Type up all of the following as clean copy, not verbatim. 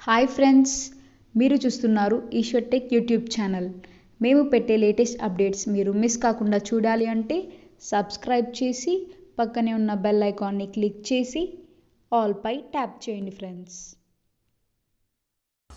Hi friends, మీరు చూస్తున్నారు Eshwar tech YouTube channel. మేము పెట్టే లేటెస్ట్ అప్డేట్స్ మీరు మిస్ కాకుండా చూడాలి అంటే సబ్స్క్రైబ్ చేసి పక్కనే ఉన్న బెల్ ఐకాన్ని క్లిక్ చేసి ఆల్ పై ట్యాప్ చేయండి friends.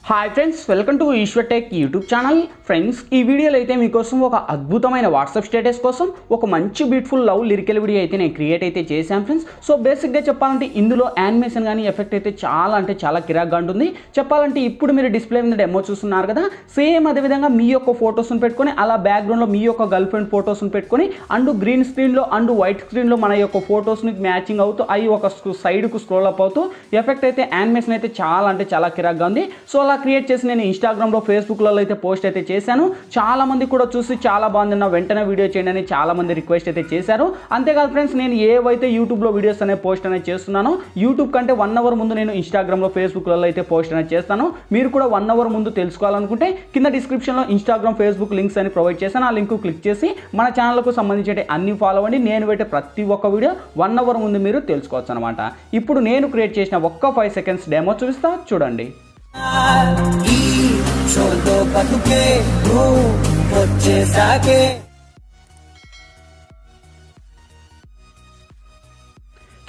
Hi friends, welcome to Eshwar tech YouTube channel. Friends, ఈ వీడియోలో అయితే మీకోసం ఒక అద్భుతమైన వాట్సాప్ స్టేటస్ కోసం ఒక మంచి బ్యూటిఫుల్ లవ్ లిరికల్ వీడియో అయితే నేను క్రియేట్ అయితే చేశాను ఫ్రెండ్స్. సో బేసిక్గా చెప్పాలంటే ఇందులో యానిమేషన్ కానీ ఎఫెక్ట్ అయితే చాలా కిరాక్గా ఉంటుంది. చెప్పాలంటే ఇప్పుడు మీరు డిస్ప్లే మీద డెమో చూస్తున్నారు కదా, సేమ్ అదేవిధంగా మీ యొక్క ఫొటోస్ని పెట్టుకొని అలా బ్యాక్గ్రౌండ్లో మీ యొక్క గర్ల్ ఫ్రెండ్ ఫొటోస్ని పెట్టుకొని అండ్ గ్రీన్ స్క్రీన్లో అండ్ వైట్ స్క్రీన్లో మన యొక్క ఫొటోస్ని మ్యాచింగ్ అవుతూ అవి ఒక సైడ్కు స్క్రోల్ అప్ అవుతూ ఎఫెక్ట్ అయితే యానిమేషన్ అయితే చాలా కిరాక్గా ఉంది. సో అలా క్రియేట్ చేసి నేను ఇన్స్టాగ్రామ్లో ఫేస్బుక్లలో అయితే పోస్ట్ అయితే చేశాను. చాలా మంది కూడా చూసి చాలా బాగుంది నా వెంటనే వీడియో చేయండి అని చాలా మంది రిక్వెస్ట్ అయితే చేశారు. అంతేకాదు ఫ్రెండ్స్, నేను ఏవైతే యూట్యూబ్లో వీడియోస్ అనే పోస్ట్ అనేది చేస్తున్నానో యూట్యూబ్ కంటే 1 అవర్ ముందు నేను ఇన్స్టాగ్రామ్లో ఫేస్బుక్లలో అయితే పోస్ట్ అనేది చేస్తాను. మీరు కూడా 1 అవర్ ముందు తెలుసుకోవాలనుకుంటే కింద డిస్క్రిప్షన్లో ఇన్స్టాగ్రామ్ ఫేస్బుక్ లింక్స్ అని ప్రొవైడ్ చేశాను. ఆ లింక్ క్లిక్ చేసి మన ఛానల్కు సంబంధించి అన్ని ఫాలో అవ్వండి. నేను పెట్టే ప్రతి ఒక్క వీడియో 1 అవర్ ముందు మీరు తెలుసుకోవచ్చు అనమాట. ఇప్పుడు నేను క్రియేట్ చేసిన ఒక్క 5 సెకండ్స్ డెమో చూపిస్తా, చూడండి.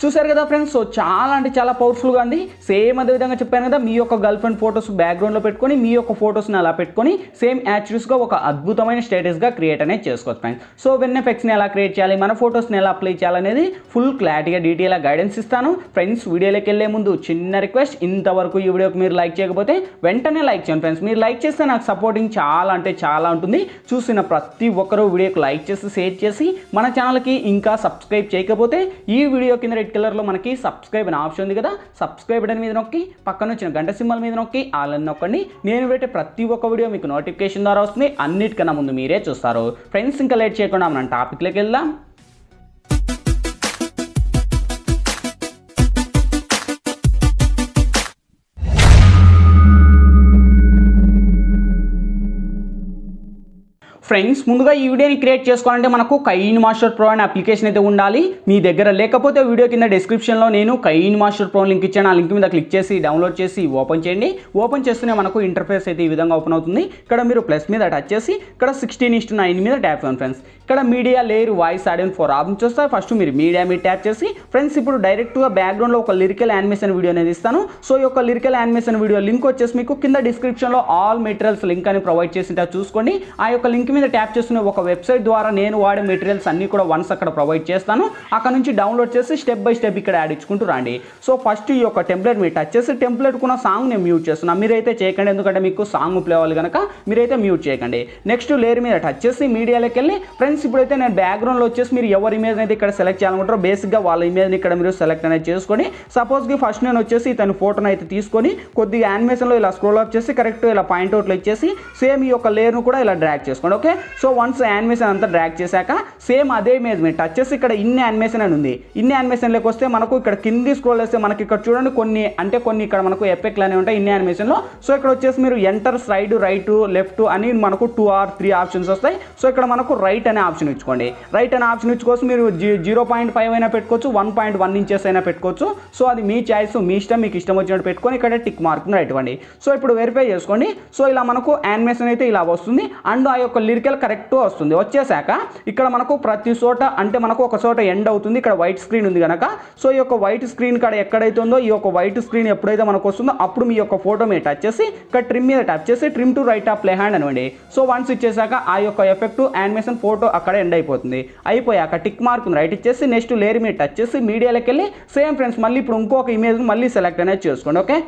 చూసారు కదా ఫ్రెండ్స్, సో చాలా పవర్ఫుల్గా ఉంది. సేమ్ అదే విధంగా చెప్పాను కదా, మీ యొక్క గర్ల్ ఫ్రెండ్ ఫొటోస్ బ్యాక్గ్రౌండ్లో పెట్టుకొని మీ యొక్క ఫొటోస్ని అలా పెట్టుకొని సేమ్ యాక్చువల్స్గా ఒక అద్భుతమైన స్టేటస్గా క్రియేట్ అనేది చేసుకోవచ్చు ఫ్రెండ్స్. సో వెన్ ఎఫెక్ట్స్ని ఎలా క్రియేట్ చేయాలి, మన ఫొటోస్ని ఎలా అప్లై చేయాలనేది ఫుల్ క్లారిటీగా డీటెయిల్గా గైడెన్స్ ఇస్తాను ఫ్రెండ్స్. వీడియోలోకి వెళ్ళే ముందు చిన్న రిక్వెస్ట్, ఇంతవరకు ఈ వీడియోకి మీరు లైక్ చేయకపోతే వెంటనే లైక్ చేయండి ఫ్రెండ్స్. మీరు లైక్ చేస్తే నాకు సపోర్టింగ్ చాలా ఉంటుంది. చూసిన ప్రతి ఒక్కరూ వీడియోకి లైక్ చేసి షేర్ చేసి మన ఛానల్కి ఇంకా సబ్స్క్రైబ్ చేయకపోతే ఈ వీడియో కింద రెడ్ కలర్లో మనకి సబ్స్క్రైబ్ అనే ఆప్షన్ ఉంది కదా, సబ్స్క్రైబ్ బటన్ మీద నొక్కి పక్కన వచ్చిన గంట సింబల్ మీద నొక్కి ఆల్ అని నొక్కండి. నేను పెట్టే ప్రతి ఒక్క వీడియో మీకు నోటిఫికేషన్ ద్వారా వస్తుంది. అన్నిటికన్నా ముందు మీరే చూస్తారు ఫ్రెండ్స్. ఇంకా లేట్ చేయకుండా మనం టాపిక్లోకి వెళ్దాం. ఫ్రెండ్స్, ముందుగా ఈ వీడియోని క్రియేట్ చేసుకోవాలంటే మనకు కైన్ మాస్టర్ ప్రో అనే అప్లికేషన్ అయితే ఉండాలి. మీ దగ్గర లేకపోతే వీడియో కింద డిస్క్రిప్షన్లో నేను కైన్ మాస్టర్ ప్రో లింక్ ఇచ్చాను. ఆ లింక్ మీద క్లిక్ చేసి డౌన్లోడ్ చేసి ఓపెన్ చేయండి. ఓపెన్ చేస్తూనే మనకు ఇంటర్ఫేస్ అయితే ఈ విధంగా ఓపెన్ అవుతుంది. ఇక్కడ మీరు ప్లస్ మీద టచ్ చేసి ఇక్కడ 16:9 మీద ట్యాప్ చేయండి ఫ్రెండ్స్. ఇక్కడ media layer voice audio 4 options వస్తాయి. ఫస్ట్ మీరు మీడియా మీద ట్యాప్ చేసి ఫ్రెండ్స్ ఇప్పుడు డైరెక్ట్గా బ్యాక్గ్రౌండ్లో ఒక లిరికల్ యానిమేషన్ వీడియో అనేది ఇస్తాను. సో ఈ యొక్క లిరికల్ యానిమేషన్ వీడియో లింక్ వచ్చేసి మీకు కింద డిస్క్రిప్షన్లో ఆల్ మెటీరియల్స్ లింక్ అని ప్రొవైడ్ చేసి చూసుకోండి. ఆ యొక్క లింక్ మీద ట్యాప్ చేస్తున్న ఒక వెబ్సైట్ ద్వారా నేను వాడే మెటీరియల్స్ అన్ని కూడా వన్స్ అక్కడ ప్రొవైడ్ చేస్తాను. అక్కడ నుంచి డౌన్లోడ్ చేసి స్టెప్ బై స్టెప్ ఇక్కడ యాడ్ ఇచ్చుకుంటూ రండి. సో ఫస్ట్ ఈ యొక్క టెంప్లెట్ మీరు టచ్ చేసి టెంప్లెట్ కూడా సాంగ్ నేను మ్యూట్ చేస్తున్నాను. మీరైతే చేయకండి, ఎందుకంటే మీకు సాంగ్ ప్లే అవ్వాలి కనుక మీరైతే మ్యూట్ చేయకండి. నెక్స్ట్ లేయర్ మీద టచ్ చేసి మీడియాలోకి వెళ్ళి ఫ్రెండ్స్ ఇప్పుడైతే నేను బ్యాక్గ్రౌండ్లో వచ్చేసి మీరు ఎవరి ఇమేజ్ అయితే ఇక్కడ సెలెక్ట్ చేయాలనుకుంటారో బేసిక్గా వాళ్ళ ఇమేజ్ని ఇక్కడ మీరు సెలెక్ట్ అనేది చేసుకొని సపోజ్కి ఫస్ట్ నేను వచ్చేసి తన ఫోటోని అయితే తీసుకొని కొద్దిగా యానిమేషన్లో ఇలా స్క్రోల్ అప్ చేసి కరెక్ట్ ఇలా పాయింట్ అవుట్లో ఇచ్చేసి సేమ్ ఈ యొక్క లేయర్ను కూడా ఇలా డ్రాగ్ చేసుకోండి. ఓకే, సో వన్స్ యానిమేషన్ అంతా డ్రాగ్ చేశాక సేమ్ అదే ఇమేజ్ మీద టచ్ చేసి ఇక్కడ ఇన్ని యానిమేషన్ అని ఉంది. ఇన్ని యానిమేషన్లోకి వస్తే మనకు ఇక్కడ కింది స్క్రోల్ చేస్తే మనకి ఇక్కడ చూడండి కొన్ని ఇక్కడ మనకు ఎఫెక్ట్లు అనేవి ఉంటాయి ఇన్ని యానిమేషన్లో. సో ఇక్కడ వచ్చేసి మీరు ఎంటర్ సైడ్ రైట్ లెఫ్ట్ అని మనకు 2 or 3 ఆప్షన్స్ వస్తాయి. సో ఇక్కడ మనకు రైట్ అనే ఆప్షన్ ఇచ్చుకోండి. రైట్ అనే ఆప్షన్ ఇచ్చుకోవచ్చు. మీరు 0.5 అయినా పెట్టుకోవచ్చు, 1.1 ఇంచెస్ అయినా పెట్టుకోవచ్చు. సో అది మీ చాయిస్, మీ ఇష్టం, మీకు ఇష్టం వచ్చినట్టు పెట్టుకొని ఇక్కడ టిక్ మార్క్ రైట్ ఇవ్వండి. సో ఇప్పుడు వెరిఫై చేసుకోండి. సో ఇలా మనకు యానిమేషన్ అయితే ఇలా వస్తుంది అండ్ ఆ యొక్క లిరికల్ కరెక్ట్ వస్తుంది. వచ్చేసాక ఇక్కడ మనకు ప్రతి చోట అంటే మనకు ఒక చోట ఎండ్ అవుతుంది. ఇక్కడ వైట్ స్క్రీన్ ఉంది కనుక సో ఈ యొక్క వైట్ స్క్రీన్ కాడ ఎక్కడైతే ఉందో ఈ యొక్క వైట్ స్క్రీన్ ఎప్పుడైతే మనకు వస్తుందో అప్పుడు మీ యొక్క ఫోటో మీద టచ్ చేసి ఇక్కడ ట్రిమ్ మీద టచ్ చేసి trim to right of play hand అనివ్వండి. సో వన్స్ ఇచ్చేసాక ఆ యొక్క ఎఫెక్ట్ యానిమేషన్ ఫోటో అక్కడ ఎండ్ అయిపోతుంది. అయిపోయాక టిక్ మార్క్ రైట్ ఇచ్చేసి నెక్స్ట్ లేయర్ మీద టచ్ చేసి మీడియాలోకి వెళ్ళి సేమ్ ఫ్రెండ్స్ మళ్ళీ ఇప్పుడు ఇంకొక ఇమేజ్ మళ్ళీ సెలెక్ట్ అనేది చేసుకోండి. ఓకే,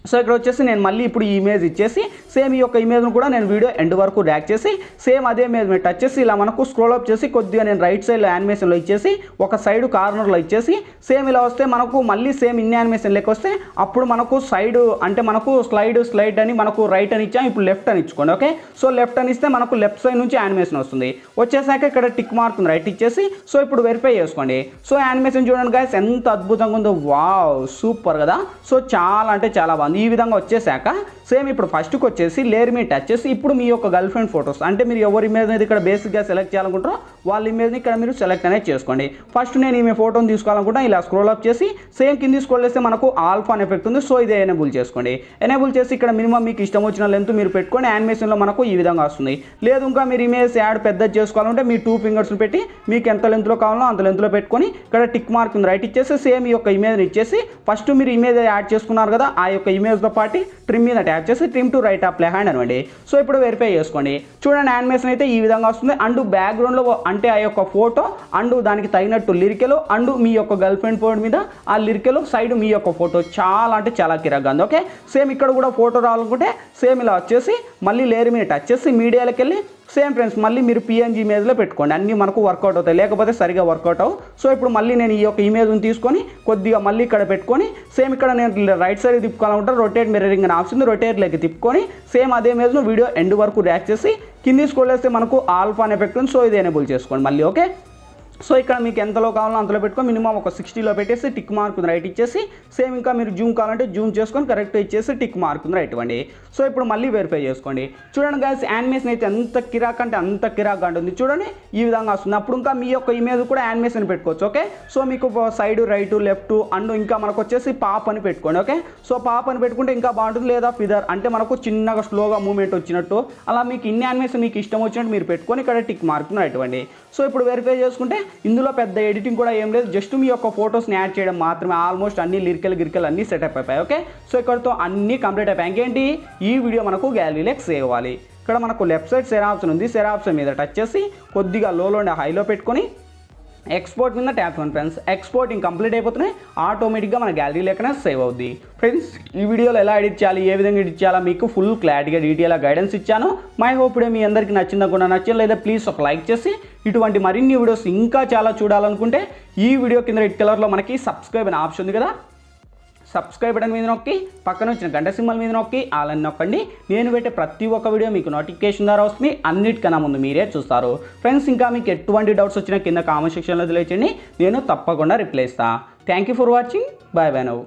సో ఇక్కడ వచ్చేసి నేను మళ్ళీ ఇప్పుడు ఈ ఇమేజ్ ఇచ్చేసి సేమ్ ఈ యొక్క ఇమేజ్ను కూడా నేను వీడియో ఎండ్ వరకు డ్రాగ్ చేసి సేమ్ అదే ఇమేజ్ మీద టచ్ చేసి ఇలా మనకు స్క్రోల్ అప్ చేసి కొద్దిగా నేను రైట్ సైడ్లో యానిమేషన్లో ఇచ్చేసి ఒక సైడ్ కార్నర్లో ఇచ్చేసి సేమ్ ఇలా వస్తే మనకు మళ్ళీ సేమ్ ఇన్ని యానిమేషన్ లెక్క వస్తే అప్పుడు మనకు సైడ్ అంటే మనకు స్లైడ్ అని మనకు రైట్ అని ఇచ్చాం, ఇప్పుడు లెఫ్ట్ అని ఇచ్చుకోండి. ఓకే, సో లెఫ్ట్ అని ఇస్తే మనకు లెఫ్ట్ సైడ్ నుంచి యానిమేషన్ వస్తుంది. వచ్చేసాక ఇక్కడ టిక్ మార్క్ రైట్ ఇచ్చేసి సో ఇప్పుడు వెరిఫై చేసుకోండి. సో యానిమేషన్ చూడండి గైస్ ఎంత అద్భుతంగా ఉందో, వావ్ సూపర్ కదా. సో చాలా బాగుంది. ఈ విధంగా వచ్చేసాక సేమ్ ఇప్పుడు ఫస్ట్కి వచ్చేసి లేయర్ మీద టచ్ చేసి ఇప్పుడు మీ యొక్క గర్ల్ ఫ్రెండ్ ఫొటోస్ అంటే మీరు ఎవరి ఇమేజ్ అనేది ఇక్కడ బేసిక్గా సెలెక్ట్ చేయాలనుకుంటారో వాళ్ళ ఇమేజ్ని ఇక్కడ మీరు సెలెక్ట్ అనేది చేసుకోండి. ఫస్ట్ నేను ఈమె ఫోటోని తీసుకోవాలనుకుంటా, ఇలా స్క్రోల్ అప్ చేసి సేమ్ కింది స్క్రోల్ చేస్తే మనకు ఆల్ఫా అనే ఎఫెక్ట్ ఉంది. సో ఇదే ఎనేబుల్ చేసుకోండి. ఎనేబుల్ చేసి ఇక్కడ మినిమం మీకు ఇష్టం వచ్చిన లెంత్ మీరు పెట్టుకొని యానిమేషన్లో మనకు ఈ విధంగా వస్తుంది. లేదు ఇంకా మీరు ఇమేజ్ యాడ్ పెద్దది చేసుకోవాలంటే మీ 2 ఫింగర్స్ని పెట్టి మీకు ఎంత లెంత్లో కావాలో అంత లెంత్లో పెట్టుకొని ఇక్కడ టిక్ మార్క్ ఉంది రైట్ ఇచ్చేసి సేమ్ ఈ యొక్క ఇమేజ్ని ఇచ్చేసి ఫస్ట్ మీరు ఇమేజ్ యాడ్ చేసుకున్నారు కదా ఆ యొక్క ఇమేజ్తో పాటు ట్రిమ్ మీద ట్యాప్ చేసి trim to right up hand అనండి. సో ఇప్పుడు వెరిఫై చేసుకోండి. చూడండి యానిమేషన్ అయితే ఈ విధంగా వస్తుంది. అండ్ బ్యాక్గ్రౌండ్లో అంటే ఆ యొక్క ఫోటో అండ్ దానికి తగినట్టు లిరికల్ అండ్ మీ యొక్క గర్ల్ ఫ్రెండ్ ఫోటో మీద ఆ లిరికల్ సైడ్ మీ యొక్క ఫోటో చాలా అంటే చాలా కిరాగా ఉంది. ఓకే, సేమ్ ఇక్కడ కూడా ఫోటో రావాలనుకుంటే సేమ్ ఇలా వచ్చేసి మళ్ళీ లేయర్ మీద టచ్ చేసి మీడియాలోకి వెళ్ళి సేమ్ ఫ్రెండ్స్ మళ్ళీ మీరు పిఎన్జీ ఇమేజ్లో పెట్టుకోండి. అన్నీ మనకు వర్కౌట్ అవుతాయి, లేకపోతే సరిగా వర్కౌట్ అవ్వు. సో ఇప్పుడు మళ్ళీ నేను ఈ యొక్క ఇమేజ్ని తీసుకొని కొద్దిగా మళ్ళీ ఇక్కడ పెట్టుకొని సేమ్ ఇక్కడ నేను రైట్ సైడ్ తిప్పుకోవాలనుకుంటే రొటేట్ మిర్రరింగ్ అని ఆప్షన్ ఉంది, రొటేట్లోకి తిప్పుకొని సేమ్ అదే ఇమేజ్ను వీడియో ఎండ్ వరకు ర్యాక్ చేసి కింది స్క్రోల్ చేస్తే మనకు ఆల్ఫా అనే ఎఫెక్ట్ ఉంది. సో ఇది ఎనేబుల్ చేసుకోండి మళ్ళీ. ఓకే, సో ఇక్కడ మీకు ఎంతలో కావాలో అంతలో పెట్టుకొని మినిమం ఒక 60లో పెట్టేసి టిక్ మార్క్ రైట్ ఇచ్చేసి సేమ్ ఇంకా మీరు జూమ్ కావాలంటే జూమ్ చేసుకొని కరెక్ట్ ఇచ్చేసి టిక్ మార్క్ రైట్ ఇవ్వండి. సో ఇప్పుడు మళ్ళీ వెరిఫై చేసుకోండి. చూడండి గైస్ యానిమేషన్ అయితే ఎంత కిరాక్ అంటే అంత కిరాక్ ఉంటుంది. చూడండి ఈ విధంగా వస్తుంది. అప్పుడు ఇంకా మీ యొక్క ఇమేజ్ కూడా యానిమేషన్ పెట్టుకోవచ్చు. ఓకే, సో మీకు సైడ్ రైట్ లెఫ్ట్ అండ్ ఇంకా మనకు వచ్చేసి పాప్ అని పెట్టుకోండి. ఓకే, సో పాప్ అని పెట్టుకుంటే ఇంకా బాగుంటుంది. లేదా ఫిదర్ అంటే మనకు చిన్నగా స్లోగా మూమెంట్ వచ్చినట్టు అలా మీకు ఇన్ని యానిమేషన్ మీకు ఇష్టం వచ్చినట్టు మీరు పెట్టుకొని ఇక్కడ టిక్ మార్క్ రైట్ ఇవ్వండి. సో ఇప్పుడు వెరిఫై చేసుకుంటే ఇందులో పెద్ద ఎడిటింగ్ కూడా ఏం లేదు, జస్ట్ మీ యొక్క ఫొటోస్ని యాడ్ చేయడం మాత్రమే. ఆల్మోస్ట్ అన్ని లిరికల్ అన్నీ సెటప్ అయిపోయాయి. ఓకే, సో ఇక్కడతో అన్నీ కంప్లీట్ అయిపోయాయి. ఇంకేంటి ఈ వీడియో మనకు గ్యాలరీలోకి సేవ్ అవ్వాలి. ఇక్కడ మనకు లెఫ్ట్ సైడ్ సెరా ఆప్షన్ ఉంది, సెరా ఆప్షన్ మీద టచ్ చేసి కొద్దిగా లోలో ఉండే హైలో పెట్టుకొని ఎక్స్పోర్ట్ మీద ట్యాప్ చేయండి ఫ్రెండ్స్. ఎక్స్పోర్టింగ్ కంప్లీట్ అయిపోతున్నాయి, ఆటోమేటిక్గా మన గ్యాలరీ లెక్కనే సేవ్ అవుద్ది. ఫ్రెండ్స్ ఈ వీడియోలో ఎలా ఎడిట్ చేయాలి, ఏ విధంగా ఎడిట్ చేయాలో మీకు ఫుల్ క్లారిటీగా డీటెయిల్గా గైడెన్స్ ఇచ్చాను. మై హోప్ ఇప్పుడే మీ అందరికీ నచ్చిందా కూడా నచ్చలేదా ప్లీజ్ ఒక లైక్ చేసి ఇటువంటి మరిన్ని వీడియోస్ ఇంకా చాలా చూడాలనుకుంటే ఈ వీడియో కింద రెడ్ కలర్లో మనకి సబ్స్క్రైబ్ అనే ఆప్షన్ ఉంది కదా, సబ్స్క్రైబ్ బటన్ మీద నొక్కి పక్కన వచ్చిన గంట సింబల్ మీద నొక్కి ఆల్ అని నొక్కండి. నేను పెట్టే ప్రతి ఒక్క వీడియో మీకు నోటిఫికేషన్ ద్వారా వస్తుంది, అన్నిటికన్నా ముందు మీరే చూస్తారు. ఫ్రెండ్స్ ఇంకా మీకు ఎటువంటి డౌట్స్ వచ్చినా కింద కామెంట్ సెక్షన్లో తెలియచేయండి, నేను తప్పకుండా రిప్లై ఇస్తాను. Thank you for watching, bye bye now.